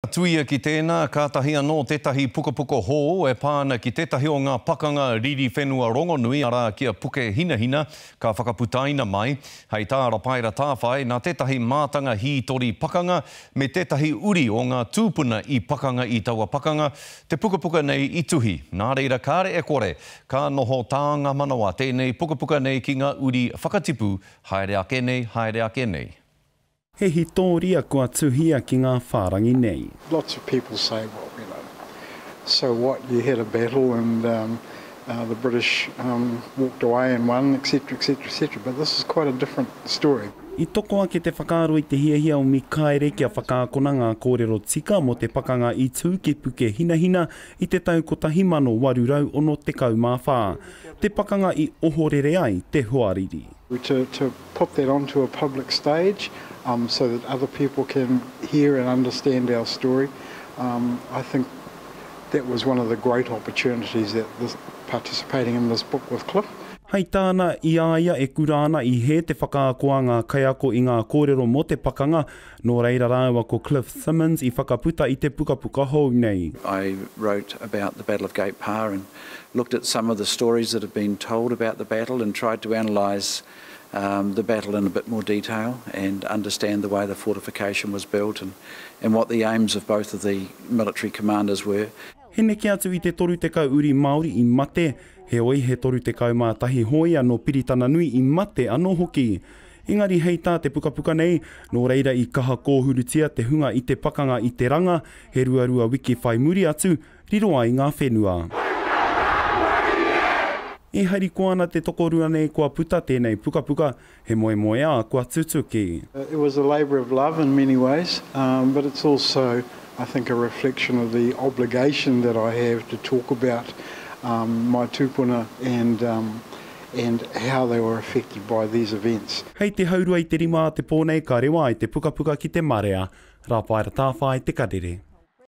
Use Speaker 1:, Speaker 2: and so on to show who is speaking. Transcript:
Speaker 1: Tuia ki tēnā, kātahi anō tētahi pukapuka hō e pāna ki tētahi o ngā pakanga riri whenua rongonui ara kia puke hina ka whakaputaina mai. Hei tā rapaira tāwhai, nā tētahi mātanga hītori pakanga me tētahi uri o ngā tūpuna i pakanga i taua pakanga, te pukapuka nei i tuhi. Nā reira kāre e kore, ka noho tā ngā manawa tēnei pukapuka nei ki ngā uri whakatipu, haere ake nei, haere ake nei.
Speaker 2: He hitoria kua tuhia ki ngā whārangi nei.
Speaker 3: Lots of people say, well, you know, so what, you had a battle and the British walked away and won, etc., etc., etc. But this is quite a different story.
Speaker 2: I toko ake te whakaaro i te hiahia o Mikaere kia whakaakona ngā kōrero tika mo te pakanga i tū ki puke hina i te tau ko 1914. Te pakanga I ohorere ai te hoariri.
Speaker 3: To put that onto a public stage so that other people can hear and understand our story, I think that was one of the great opportunities that participating in this book with Cliff.
Speaker 2: Hei tāna I aia e kurāna I he te whakaakoa ngā kaiako I ngā kōrero mo te pakanga, nō reira rāua ko Cliff Simmons I whakaputa I te pukapuka hou nei.
Speaker 4: I wrote about the Battle of Gate Pa and looked at some of the stories that have been told about the battle and tried to analyse the battle in a bit more detail and understand the way the fortification was built and what the aims of both of the military commanders were.
Speaker 2: He neke atu I te toru tekau uri Māori I mate, he oi he toru tekau mātahi hoi anō piritana nui I mate anō hoki. Engari hei tā te pukapuka nei, nō reira I kaha kōhurutia te hunga I te pakanga I te ranga, he ruarua wiki whai muri atu, riro ai ngā whenua. E haere koana te tokorua nei kua puta tēnei pukapuka, he moe a kua tutuki.
Speaker 3: It was a labour of love in many ways, but it's also, I think, a reflection of the obligation that I have to talk about my tūpuna and how they were affected by these events.
Speaker 2: Hei te haurua I te rima te pōnei ka rewa I te pukapuka ki te marea, rā paira tāwhai te karere.